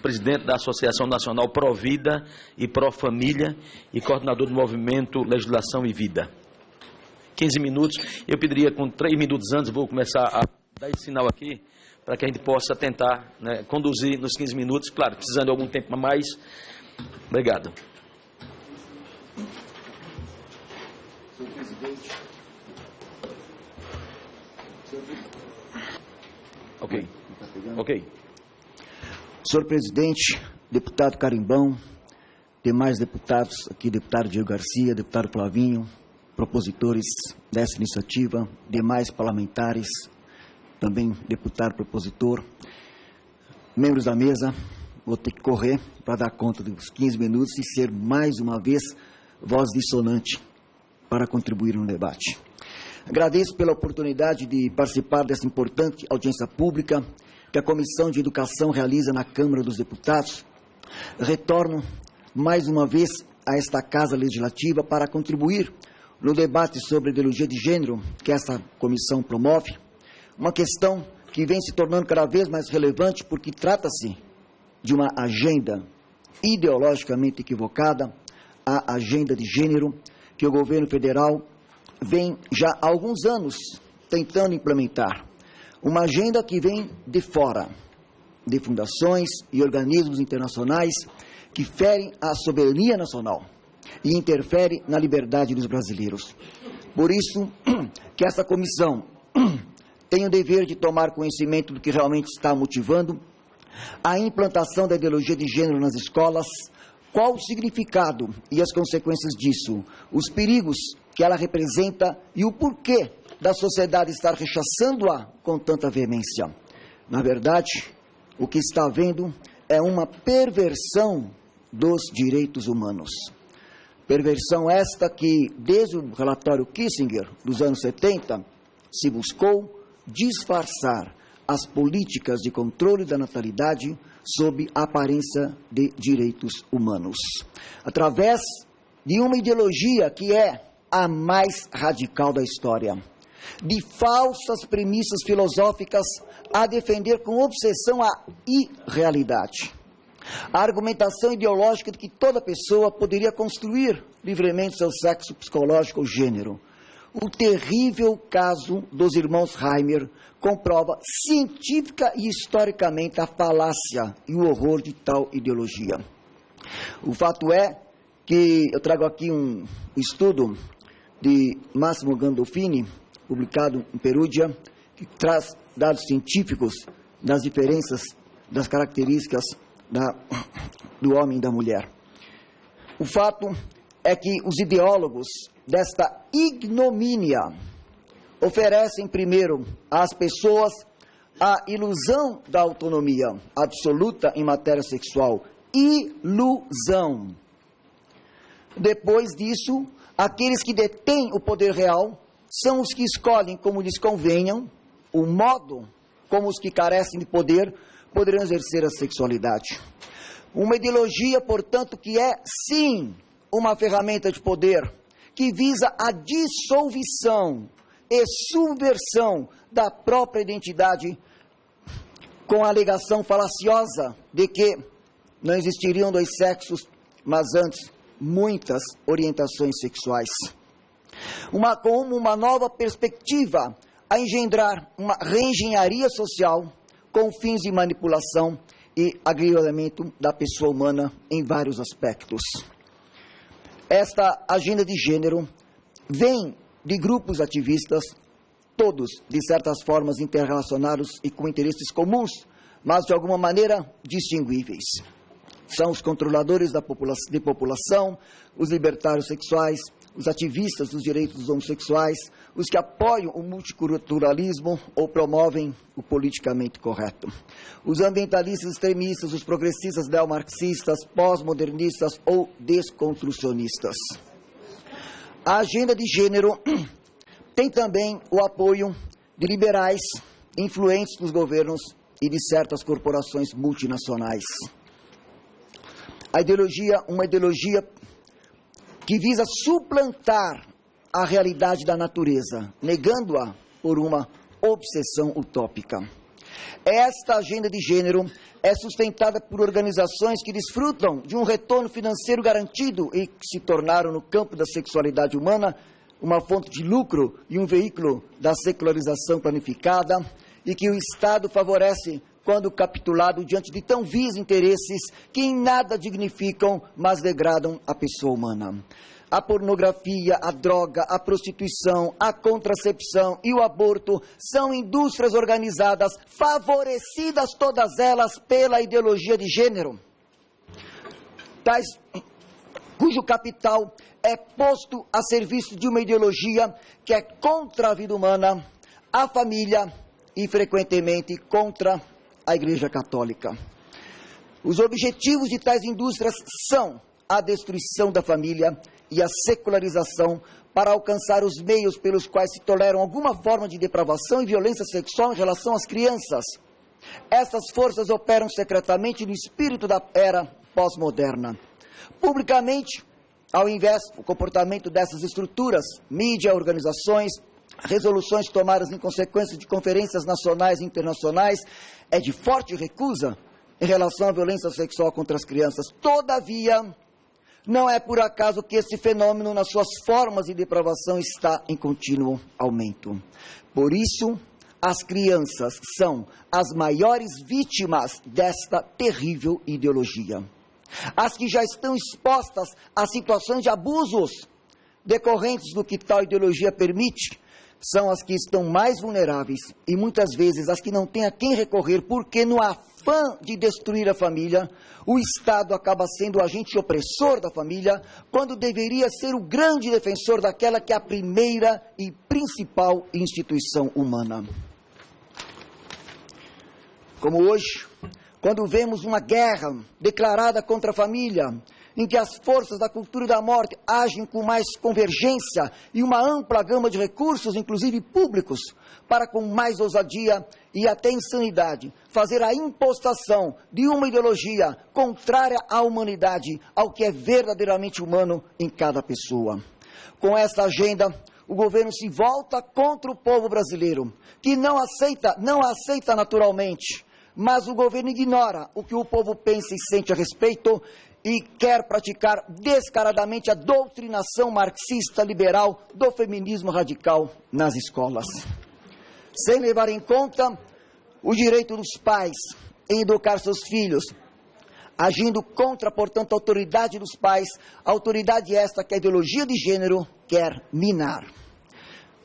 presidente da Associação Nacional Provida e Profamília e coordenador do movimento Legislação e Vida. 15 minutos, eu pediria com 3 minutos antes, vou começar a dar esse sinal aqui, para que a gente possa tentar, né, conduzir nos 15 minutos, claro, precisando de algum tempo a mais. Obrigado. Senhor presidente. Ok. Ok. Senhor presidente, deputado Carimbão, demais deputados aqui, deputado Diego Garcia, deputado Flavinho, propositores dessa iniciativa, demais parlamentares, também deputado propositor, membros da mesa, vou ter que correr para dar conta dos 15 minutos e ser, mais uma vez, voz dissonante para contribuir no debate. Agradeço pela oportunidade de participar dessa importante audiência pública que a Comissão de Educação realiza na Câmara dos Deputados. Retorno, mais uma vez, a esta Casa Legislativa para contribuir no debate sobre a ideologia de gênero que essa comissão promove, uma questão que vem se tornando cada vez mais relevante porque trata-se de uma agenda ideologicamente equivocada, a agenda de gênero que o governo federal vem já há alguns anos tentando implementar. Uma agenda que vem de fora, de fundações e organismos internacionais que ferem a soberania nacional e interfere na liberdade dos brasileiros. Por isso que essa comissão tem o dever de tomar conhecimento do que realmente está motivando a implantação da ideologia de gênero nas escolas, qual o significado e as consequências disso, os perigos que ela representa e o porquê da sociedade estar rechaçando-a com tanta veemência. Na verdade, o que está havendo é uma perversão dos direitos humanos. Perversão esta que, desde o relatório Kissinger, dos anos 70, se buscou disfarçar as políticas de controle da natalidade sob a aparência de direitos humanos, através de uma ideologia que é a mais radical da história, de falsas premissas filosóficas a defender com obsessão a irrealidade. A argumentação ideológica de que toda pessoa poderia construir livremente seu sexo psicológico ou gênero. O terrível caso dos irmãos Reimer comprova científica e historicamente a falácia e o horror de tal ideologia. O fato é que eu trago aqui um estudo de Massimo Gandolfini, publicado em Perugia, que traz dados científicos das diferenças, das características do homem e da mulher. O fato é que os ideólogos desta ignomínia oferecem primeiro às pessoas a ilusão da autonomia absoluta em matéria sexual. Ilusão. Depois disso, aqueles que detêm o poder real são os que escolhem como lhes convenham, o modo como os que carecem de poder poderão exercer a sexualidade. Uma ideologia, portanto, que é, sim, uma ferramenta de poder, que visa a dissolução e subversão da própria identidade, com a alegação falaciosa de que não existiriam dois sexos, mas antes muitas orientações sexuais. Como uma nova perspectiva a engendrar uma reengenharia social com fins de manipulação e agrilhamento da pessoa humana em vários aspectos. Esta agenda de gênero vem de grupos ativistas, todos, de certas formas, interrelacionados e com interesses comuns, mas de alguma maneira distinguíveis. São os controladores de população, os libertários sexuais, os ativistas dos direitos dos homossexuais, os que apoiam o multiculturalismo ou promovem o politicamente correto, os ambientalistas extremistas, os progressistas neomarxistas, pós-modernistas ou desconstrucionistas. A agenda de gênero tem também o apoio de liberais influentes dos governos e de certas corporações multinacionais. A ideologia, uma ideologia que visa suplantar a realidade da natureza, negando-a por uma obsessão utópica. Esta agenda de gênero é sustentada por organizações que desfrutam de um retorno financeiro garantido e que se tornaram, no campo da sexualidade humana, uma fonte de lucro e um veículo da secularização planificada e que o Estado favorece quando capitulado diante de tão vis interesses que em nada dignificam, mas degradam a pessoa humana. A pornografia, a droga, a prostituição, a contracepção e o aborto são indústrias organizadas, favorecidas todas elas pela ideologia de gênero, cujo capital é posto a serviço de uma ideologia que é contra a vida humana, a família e, frequentemente, contra a Igreja Católica. Os objetivos de tais indústrias são a destruição da família e a secularização para alcançar os meios pelos quais se toleram alguma forma de depravação e violência sexual em relação às crianças. Essas forças operam secretamente no espírito da era pós-moderna. Publicamente, ao invés do comportamento dessas estruturas, mídia, organizações, resoluções tomadas em consequência de conferências nacionais e internacionais, é de forte recusa em relação à violência sexual contra as crianças. Todavia, não é por acaso que esse fenômeno, nas suas formas de depravação, está em contínuo aumento. Por isso, as crianças são as maiores vítimas desta terrível ideologia. As que já estão expostas a situações de abusos decorrentes do que tal ideologia permite, são as que estão mais vulneráveis e muitas vezes as que não têm a quem recorrer, porque no afã de destruir a família, o Estado acaba sendo o agente opressor da família, quando deveria ser o grande defensor daquela que é a primeira e principal instituição humana. Como hoje, quando vemos uma guerra declarada contra a família, em que as forças da cultura e da morte agem com mais convergência e uma ampla gama de recursos, inclusive públicos, para com mais ousadia e até insanidade, fazer a impostação de uma ideologia contrária à humanidade, ao que é verdadeiramente humano em cada pessoa. Com esta agenda, o governo se volta contra o povo brasileiro, que não aceita naturalmente, mas o governo ignora o que o povo pensa e sente a respeito e quer praticar descaradamente a doutrinação marxista liberal do feminismo radical nas escolas, sem levar em conta o direito dos pais em educar seus filhos, agindo contra, portanto, a autoridade dos pais, autoridade esta que a ideologia de gênero quer minar.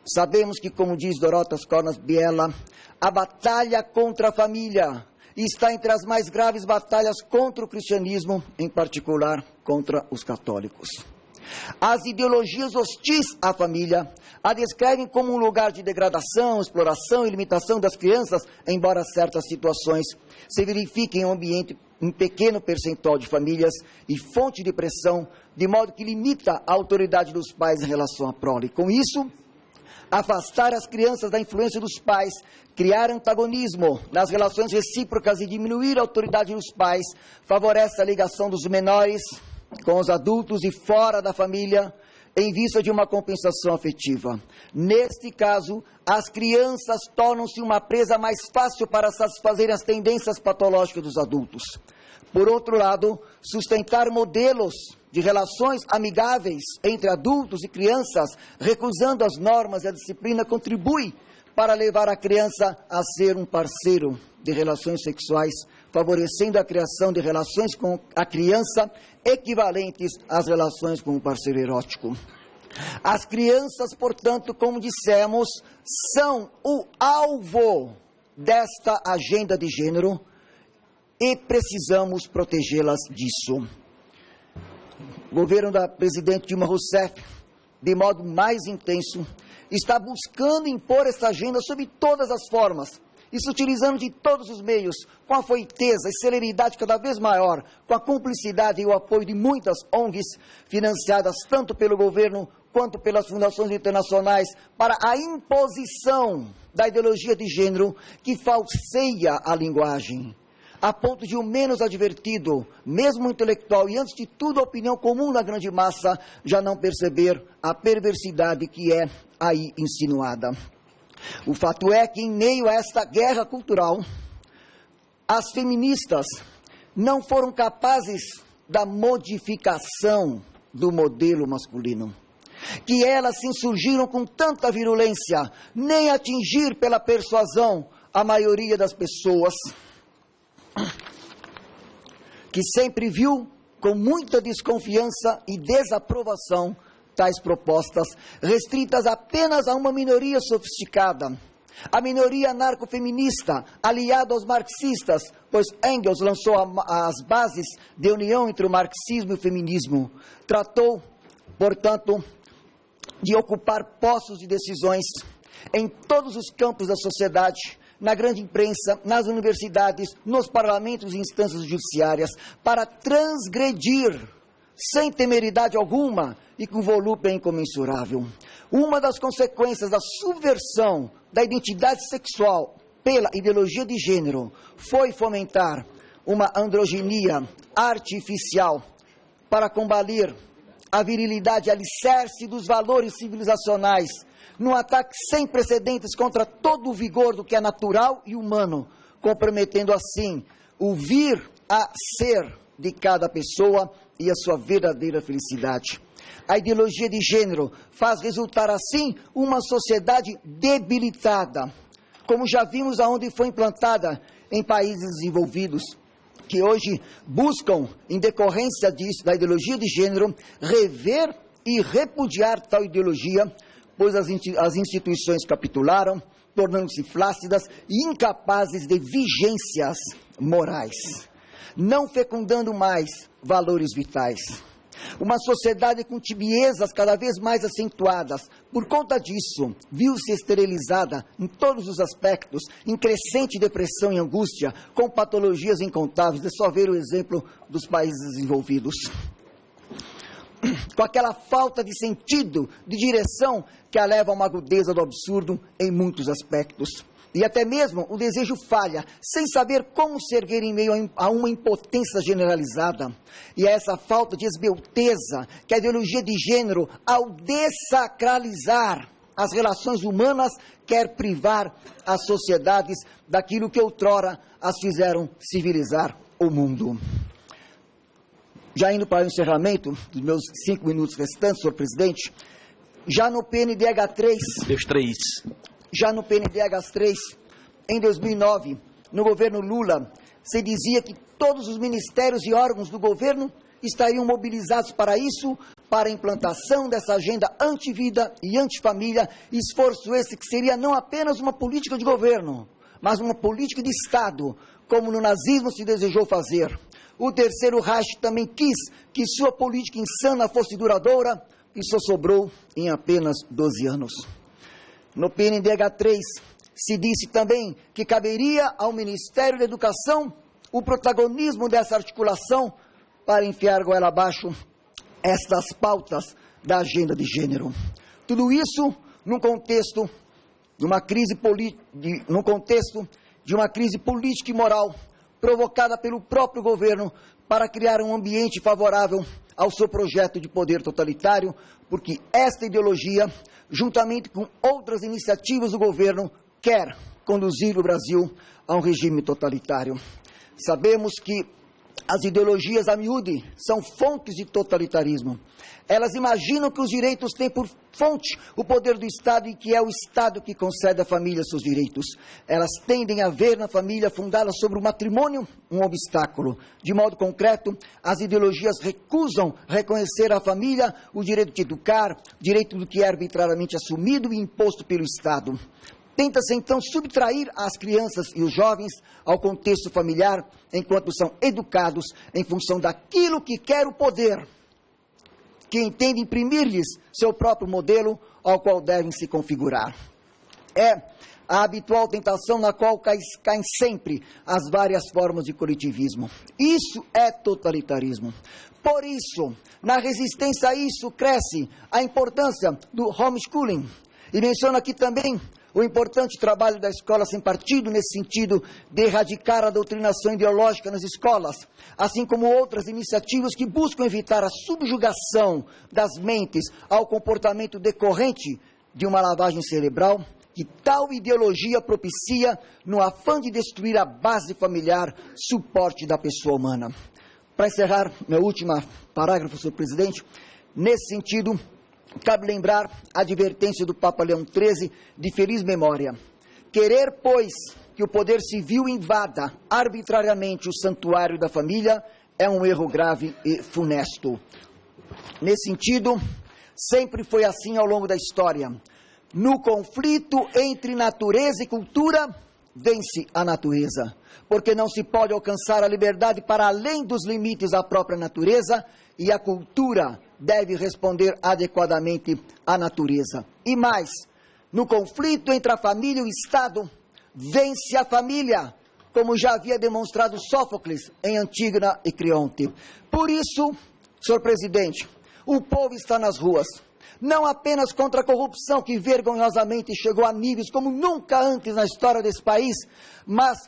Sabemos que, como diz Dorotas Cornas Biela, a batalha contra a família está entre as mais graves batalhas contra o cristianismo, em particular contra os católicos. As ideologias hostis à família a descrevem como um lugar de degradação, exploração e limitação das crianças, embora certas situações se verifiquem em um ambiente, um pequeno percentual de famílias e fonte de pressão, de modo que limita a autoridade dos pais em relação à prole. Com isso, afastar as crianças da influência dos pais, criar antagonismo nas relações recíprocas e diminuir a autoridade dos pais, favorece a ligação dos menores com os adultos e fora da família, em vista de uma compensação afetiva. Neste caso, as crianças tornam-se uma presa mais fácil para satisfazer as tendências patológicas dos adultos. Por outro lado, sustentar modelos de relações amigáveis entre adultos e crianças, recusando as normas e a disciplina, contribui para levar a criança a ser um parceiro de relações sexuais, favorecendo a criação de relações com a criança equivalentes às relações com o parceiro erótico. As crianças, portanto, como dissemos, são o alvo desta agenda de gênero e precisamos protegê-las disso. O governo da presidente Dilma Rousseff, de modo mais intenso, está buscando impor essa agenda sob todas as formas, isso utilizando de todos os meios, com a foiteza e celeridade cada vez maior, com a cumplicidade e o apoio de muitas ONGs, financiadas tanto pelo governo quanto pelas fundações internacionais, para a imposição da ideologia de gênero que falseia a linguagem, a ponto de o menos advertido, mesmo o intelectual e, antes de tudo, a opinião comum da grande massa, já não perceber a perversidade que é aí insinuada. O fato é que, em meio a esta guerra cultural, as feministas não foram capazes da modificação do modelo masculino, que elas se insurgiram com tanta virulência, nem atingir pela persuasão a maioria das pessoas, que sempre viu com muita desconfiança e desaprovação tais propostas, restritas apenas a uma minoria sofisticada, a minoria anarcofeminista, aliada aos marxistas, pois Engels lançou as bases de união entre o marxismo e o feminismo. Tratou, portanto, de ocupar postos de decisões em todos os campos da sociedade, na grande imprensa, nas universidades, nos parlamentos e instâncias judiciárias, para transgredir, sem temeridade alguma e com volúpia incomensurável. Uma das consequências da subversão da identidade sexual pela ideologia de gênero foi fomentar uma androginia artificial para combater a virilidade alicerce dos valores civilizacionais, num ataque sem precedentes contra todo o vigor do que é natural e humano, comprometendo assim o vir a ser de cada pessoa e a sua verdadeira felicidade. A ideologia de gênero faz resultar assim uma sociedade debilitada, como já vimos aonde foi implantada em países desenvolvidos, que hoje buscam, em decorrência disso, da ideologia de gênero, rever e repudiar tal ideologia, pois as instituições capitularam, tornando-se flácidas e incapazes de vigências morais, não fecundando mais valores vitais. Uma sociedade com tibiezas cada vez mais acentuadas, por conta disso, viu-se esterilizada em todos os aspectos, em crescente depressão e angústia, com patologias incontáveis. É só ver o exemplo dos países desenvolvidos. Com aquela falta de sentido, de direção, que a leva a uma agudeza do absurdo em muitos aspectos. E até mesmo o desejo falha, sem saber como se erguer em meio a uma impotência generalizada. E é essa falta de esbelteza que a ideologia de gênero, ao dessacralizar as relações humanas, quer privar as sociedades daquilo que outrora as fizeram civilizar o mundo. Já indo para o encerramento dos meus 5 minutos restantes, senhor presidente, já no PNDH3... Já no PNDH3, em 2009, no governo Lula, se dizia que todos os ministérios e órgãos do governo estariam mobilizados para isso, para a implantação dessa agenda anti-vida e anti-família, esforço esse que seria não apenas uma política de governo, mas uma política de Estado, como no nazismo se desejou fazer. O Terceiro Reich também quis que sua política insana fosse duradoura e só sobrou em apenas 12 anos. No PNDH3, se disse também que caberia ao Ministério da Educação o protagonismo dessa articulação para enfiar goela abaixo estas pautas da agenda de gênero. Tudo isso num contexto de uma crise política e moral provocada pelo próprio governo para criar um ambiente favorável ao seu projeto de poder totalitário, porque esta ideologia, juntamente com outras iniciativas do governo, quer conduzir o Brasil a um regime totalitário. Sabemos que as ideologias a miúde são fontes de totalitarismo. Elas imaginam que os direitos têm por fonte o poder do Estado e que é o Estado que concede à família seus direitos. Elas tendem a ver na família fundada sobre o matrimônio um obstáculo. De modo concreto, as ideologias recusam reconhecer à família o direito de educar, direito do que é arbitrariamente assumido e imposto pelo Estado. Tenta-se então subtrair as crianças e os jovens ao contexto familiar, enquanto são educados em função daquilo que quer o poder, que entende imprimir-lhes seu próprio modelo ao qual devem se configurar. É a habitual tentação na qual caem sempre as várias formas de coletivismo. Isso é totalitarismo. Por isso, na resistência a isso, cresce a importância do homeschooling. E menciono aqui também o importante trabalho da escola sem partido, nesse sentido de erradicar a doutrinação ideológica nas escolas, assim como outras iniciativas que buscam evitar a subjugação das mentes ao comportamento decorrente de uma lavagem cerebral que tal ideologia propicia no afã de destruir a base familiar, suporte da pessoa humana. Para encerrar, meu último parágrafo, senhor presidente, nesse sentido, cabe lembrar a advertência do Papa Leão XIII de feliz memória. Querer, pois, que o poder civil invada arbitrariamente o santuário da família é um erro grave e funesto. Nesse sentido, sempre foi assim ao longo da história. No conflito entre natureza e cultura, vence a natureza, porque não se pode alcançar a liberdade para além dos limites da própria natureza, e a cultura deve responder adequadamente à natureza. E mais, no conflito entre a família e o Estado, vence a família, como já havia demonstrado Sófocles em Antígona e Creonte. Por isso, senhor presidente, o povo está nas ruas, não apenas contra a corrupção que vergonhosamente chegou a níveis como nunca antes na história desse país, mas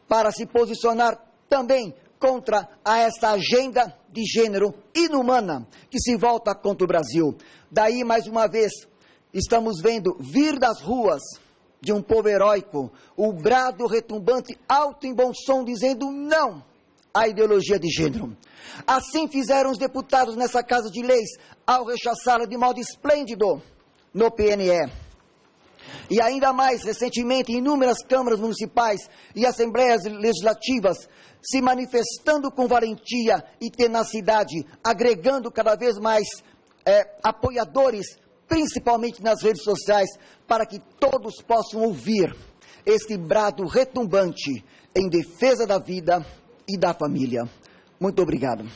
para se posicionar também contra esta agenda de gênero inumana que se volta contra o Brasil. Daí, mais uma vez, estamos vendo vir das ruas de um povo heróico o brado retumbante, alto em bom som, dizendo não à ideologia de gênero. Assim fizeram os deputados nessa Casa de Leis, ao rechaçá-la de modo esplêndido no PNE. E ainda mais recentemente, em inúmeras câmaras municipais e assembleias legislativas, se manifestando com valentia e tenacidade, agregando cada vez mais apoiadores, principalmente nas redes sociais, para que todos possam ouvir este brado retumbante em defesa da vida e da família. Muito obrigado.